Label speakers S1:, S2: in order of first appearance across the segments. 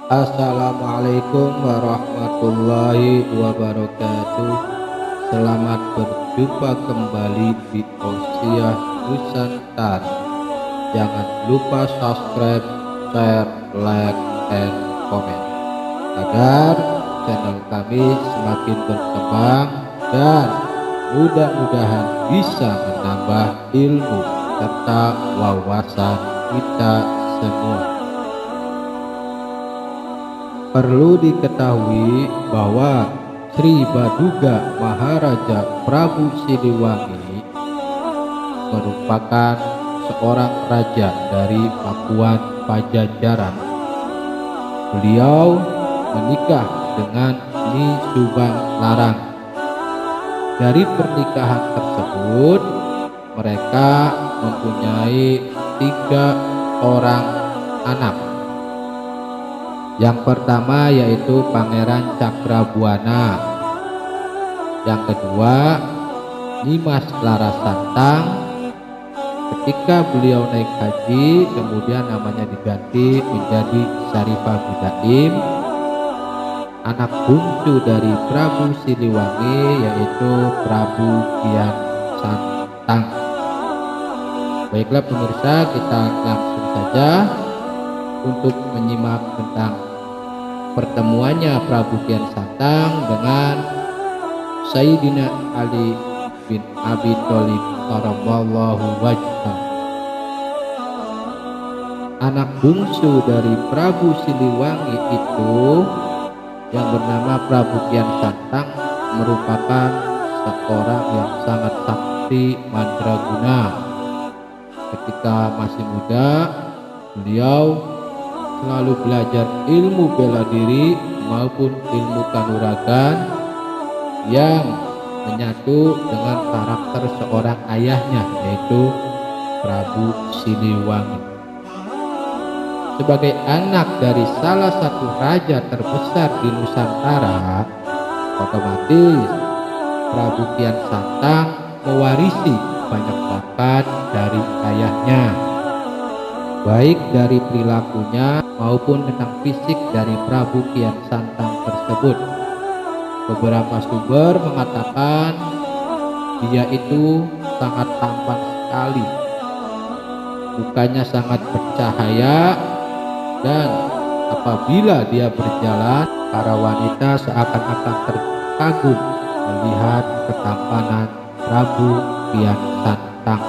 S1: Assalamualaikum warahmatullahi wabarakatuh. Selamat berjumpa kembali di Osiah Nusantara. Jangan lupa subscribe, share, like, and comment agar channel kami semakin berkembang dan mudah-mudahan bisa menambah ilmu serta wawasan kita semua. Perlu diketahui bahwa Sri Baduga Maharaja Prabu Siliwangi merupakan seorang raja dari Pakuan Pajajaran. Beliau menikah dengan Nyi Subang Larang. Dari pernikahan tersebut, mereka mempunyai 3 orang anak. Yang pertama yaitu Pangeran Cakrabuana, yang kedua Nimas Larasantang. Ketika beliau naik haji, kemudian namanya diganti menjadi Syarifah Budaim. Anak bungsu dari Prabu Siliwangi yaitu Prabu Kian Santang. Baiklah pemirsa, kita langsung saja untuk menyimak tentang pertemuannya Prabu Kian Santang dengan Sayyidina Ali bin Abi Thalib karamallahu wajhah. Anak bungsu dari Prabu Siliwangi itu yang bernama Prabu Kian Santang merupakan seorang yang sangat sakti mandraguna. Ketika masih muda, beliau selalu belajar ilmu bela diri maupun ilmu kanuragan yang menyatu dengan karakter seorang ayahnya, yaitu Prabu Siliwangi. Sebagai anak dari salah satu raja terbesar di Nusantara, otomatis Prabu Kian Santang mewarisi banyak bakat dari ayahnya, baik dari perilakunya maupun tentang fisik dari Prabu Kian Santang tersebut. Beberapa sumber mengatakan dia itu sangat tampan sekali, mukanya sangat bercahaya, dan apabila dia berjalan, para wanita seakan-akan terkagum melihat ketampanan Prabu Kian Santang.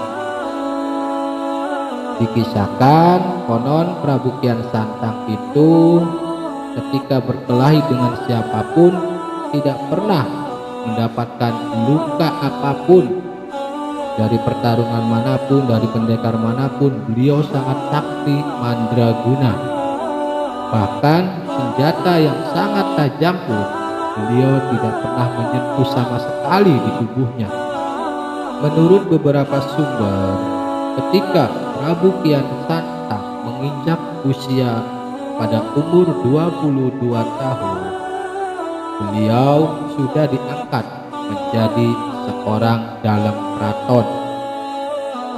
S1: Dikisahkan konon Prabu Kian Santang itu ketika berkelahi dengan siapapun tidak pernah mendapatkan luka apapun. Dari pertarungan manapun, dari pendekar manapun, beliau sangat sakti mandraguna. Bahkan senjata yang sangat tajam pun beliau tidak pernah menyentuh sama sekali di tubuhnya. Menurut beberapa sumber, ketika Prabu Kian Santang menginjak usia pada umur 22 tahun, beliau sudah diangkat menjadi seorang dalam keraton.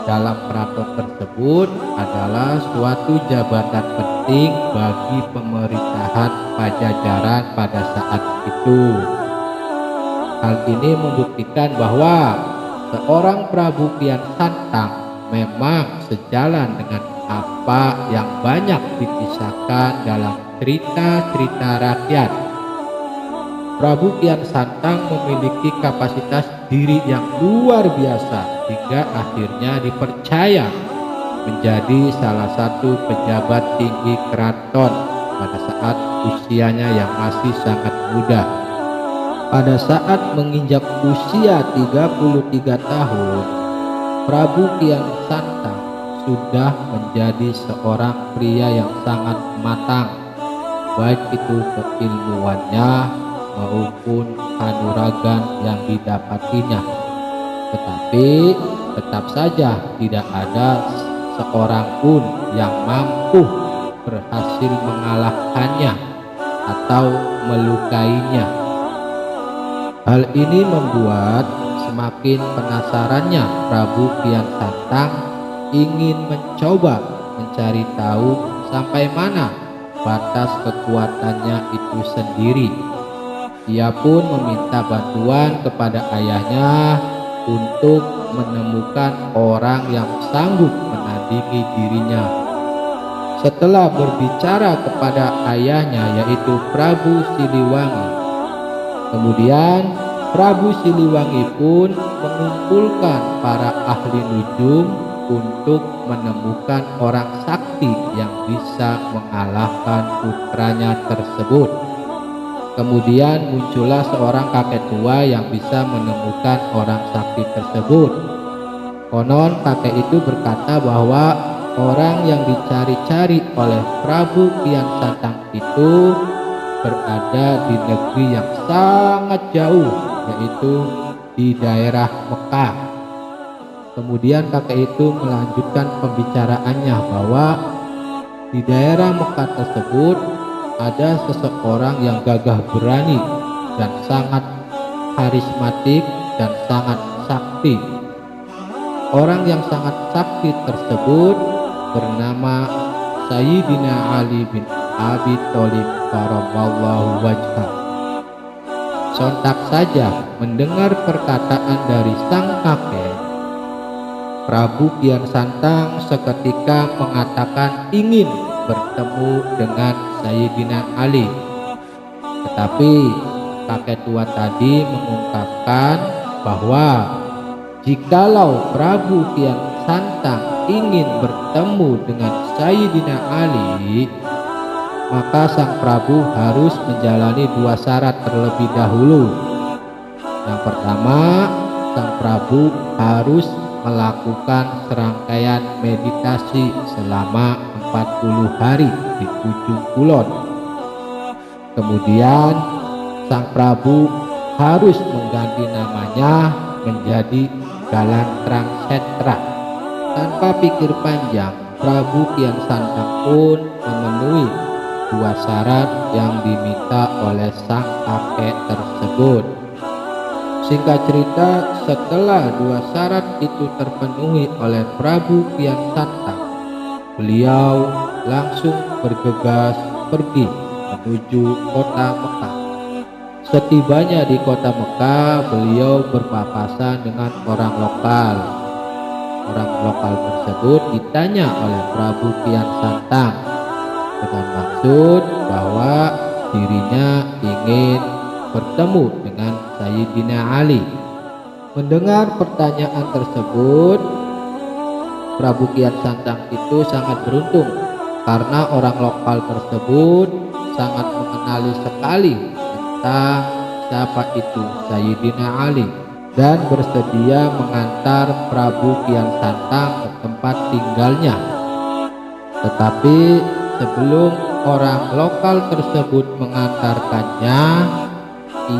S1: Dalam keraton tersebut adalah suatu jabatan penting bagi pemerintahan Pajajaran pada saat itu. Hal ini membuktikan bahwa seorang Prabu Kian Santang memang sejalan dengan apa yang banyak dikisahkan dalam cerita-cerita rakyat. Prabu Kian Santang memiliki kapasitas diri yang luar biasa hingga akhirnya dipercaya menjadi salah satu pejabat tinggi keraton pada saat usianya yang masih sangat muda. Pada saat menginjak usia 33 tahun, Prabu Kian Santang sudah menjadi seorang pria yang sangat matang, baik itu keilmuannya maupun kanuragan yang didapatinya. Tetapi tetap saja tidak ada seorang pun yang mampu berhasil mengalahkannya atau melukainya. Hal ini membuat semakin penasarannya Prabu Kian Santang ingin mencoba mencari tahu sampai mana batas kekuatannya itu sendiri. Ia pun meminta bantuan kepada ayahnya untuk menemukan orang yang sanggup menandingi dirinya. Setelah berbicara kepada ayahnya, yaitu Prabu Siliwangi, kemudian Prabu Siliwangi pun mengumpulkan para ahli nujum untuk menemukan orang sakti yang bisa mengalahkan putranya tersebut. Kemudian muncullah seorang kakek tua yang bisa menemukan orang sakti tersebut. Konon kakek itu berkata bahwa orang yang dicari-cari oleh Prabu Kian Santang itu berada di negeri yang sangat jauh, yaitu di daerah Mekah. Kemudian kakek itu melanjutkan pembicaraannya bahwa di daerah Mekah tersebut ada seseorang yang gagah berani dan sangat karismatik dan sangat sakti. Orang yang sangat sakti tersebut bernama Sayyidina Ali bin Abi Thalib karamallahu wajhah. Sontak saja mendengar perkataan dari sang kakek, Prabu Kian Santang seketika mengatakan ingin bertemu dengan Sayyidina Ali. Tetapi kakek tua tadi mengungkapkan bahwa jikalau Prabu Kian Santang ingin bertemu dengan Sayyidina Ali, maka sang Prabu harus menjalani 2 syarat terlebih dahulu. Yang pertama, sang Prabu harus melakukan serangkaian meditasi selama 40 hari di ujung kulon. Kemudian sang Prabu harus mengganti namanya menjadi Galantrang Setra. Tanpa pikir panjang, Prabu Kian Santang pun memenuhi 2 syarat yang diminta oleh sang kakek tersebut. Singkat cerita, setelah 2 syarat itu terpenuhi oleh Prabu Kian Santang, beliau langsung bergegas pergi menuju kota Mekah. Setibanya di kota Mekah, beliau berpapasan dengan orang lokal. Orang lokal tersebut ditanya oleh Prabu Kian Santang dengan maksud bahwa dirinya ingin bertemu dengan Sayyidina Ali. Mendengar pertanyaan tersebut, Prabu Kian Santang itu sangat beruntung karena orang lokal tersebut sangat mengenali sekali tentang siapa itu Sayyidina Ali dan bersedia mengantar Prabu Kian Santang ke tempat tinggalnya. Tetapi sebelum orang lokal tersebut mengantarkannya,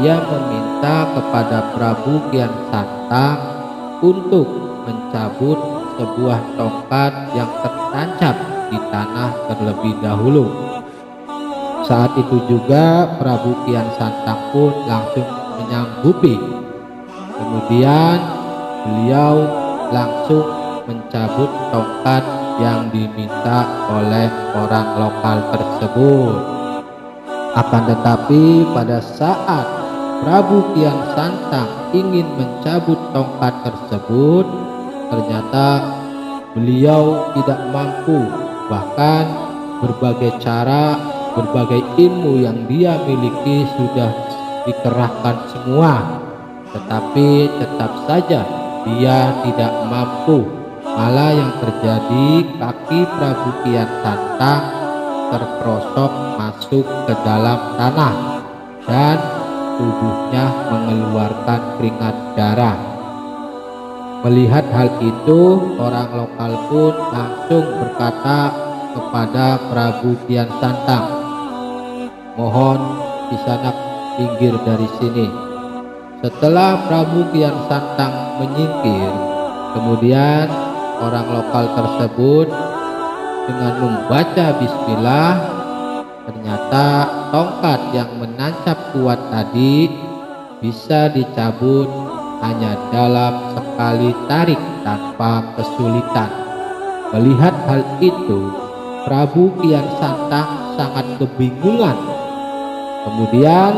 S1: ia meminta kepada Prabu Kian Santang untuk mencabut sebuah tongkat yang tertancap di tanah terlebih dahulu. Saat itu juga Prabu Kian Santang pun langsung menyanggupi. Kemudian beliau langsung mencabut tongkat yang diminta oleh orang lokal tersebut. Akan tetapi pada saat Prabu Kian Santang ingin mencabut tongkat tersebut, ternyata beliau tidak mampu. Bahkan berbagai cara, berbagai ilmu yang dia miliki sudah dikerahkan semua, tetapi tetap saja dia tidak mampu. Malah yang terjadi, kaki Prabu Kian Santang terperosok masuk ke dalam tanah dan tubuhnya mengeluarkan keringat darah. Melihat hal itu, orang lokal pun langsung berkata kepada Prabu Kian Santang, "Mohon Kisanak pinggir dari sini." Setelah Prabu Kian Santang menyingkir, kemudian orang lokal tersebut dengan membaca bismillah, ternyata tongkat yang menancap kuat tadi bisa dicabut hanya dalam sekali tarik tanpa kesulitan. Melihat hal itu, Prabu Kian Santang sangat kebingungan. Kemudian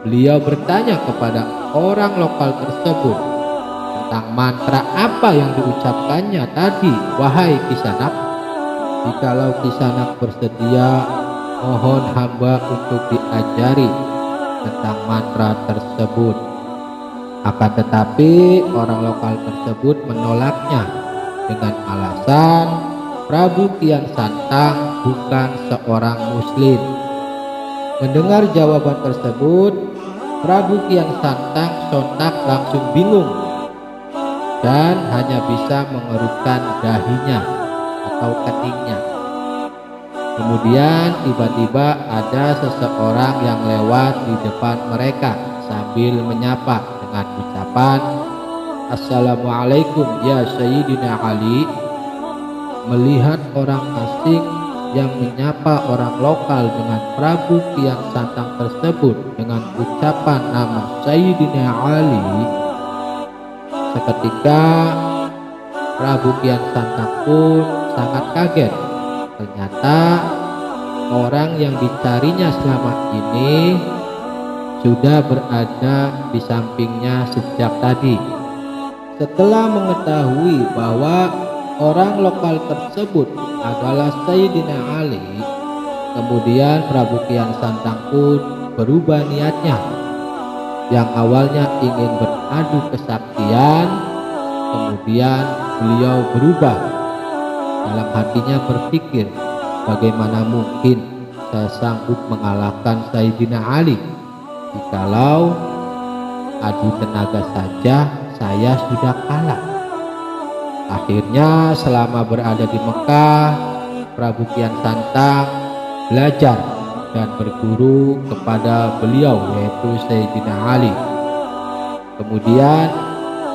S1: beliau bertanya kepada orang lokal tersebut tentang mantra apa yang diucapkannya tadi. Wahai Kisanak, jikalau Kisanak bersedia, mohon hamba untuk diajari tentang mantra tersebut. Akan tetapi orang lokal tersebut menolaknya dengan alasan Prabu Kian Santang bukan seorang muslim. Mendengar jawaban tersebut, Prabu Kian Santang sontak langsung bingung dan hanya bisa mengerutkan dahinya atau keningnya. Kemudian tiba-tiba ada seseorang yang lewat di depan mereka sambil menyapa dengan ucapan, "Assalamualaikum ya Sayyidina Ali." Melihat orang asing yang menyapa orang lokal dengan Prabu Kian Santang tersebut dengan ucapan nama Sayyidina Ali, seketika Prabu Kian Santang pun sangat kaget. Ternyata orang yang dicarinya selama ini sudah berada di sampingnya sejak tadi. Setelah mengetahui bahwa orang lokal tersebut adalah Sayyidina Ali, kemudian Prabu Kian Santang pun berubah niatnya. Yang awalnya ingin beradu kesaktian, kemudian beliau berubah. Dalam hatinya berpikir, bagaimana mungkin saya sanggup mengalahkan Sayyidina Ali? Jikalau adu tenaga saja saya sudah kalah. Akhirnya selama berada di Mekah, Prabu Kian Santang belajar dan berguru kepada beliau, yaitu Sayyidina Ali. Kemudian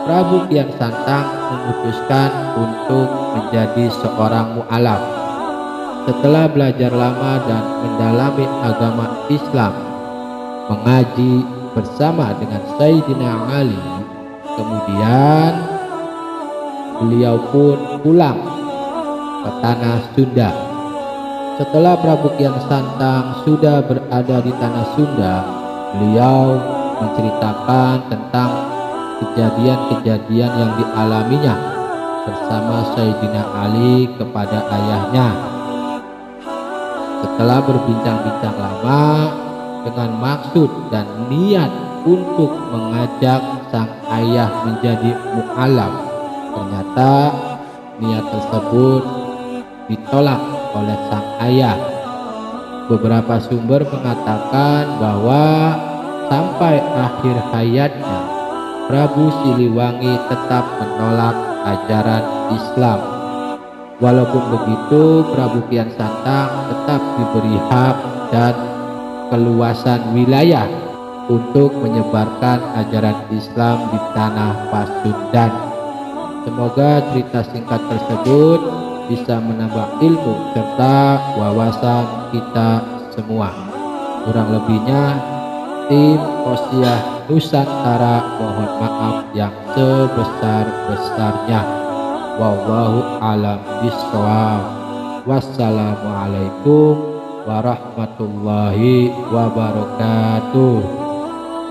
S1: Prabu Kian Santang memutuskan untuk menjadi seorang mu'alaf. Setelah belajar lama dan mendalami agama Islam, mengaji bersama dengan Sayyidina Ali, kemudian beliau pun pulang ke tanah Sunda. Setelah Prabu Kian Santang sudah berada di tanah Sunda, beliau menceritakan tentang kejadian-kejadian yang dialaminya bersama Sayyidina Ali kepada ayahnya. Setelah berbincang-bincang lama dengan maksud dan niat untuk mengajak sang ayah menjadi mu'alaf, ternyata niat tersebut ditolak oleh sang ayah. Beberapa sumber mengatakan bahwa sampai akhir hayatnya Prabu Siliwangi tetap menolak ajaran Islam. Walaupun begitu, Prabu Kian Santang tetap diberi hak dan keluasan wilayah untuk menyebarkan ajaran Islam di tanah Pasundan. Semoga cerita singkat tersebut bisa menambah ilmu serta wawasan kita semua. Kurang lebihnya, tim Qosiyah Nusantara mohon maaf yang sebesar-besarnya. Wallahu a'lam bishawab. Wassalamualaikum warahmatullahi wabarakatuh.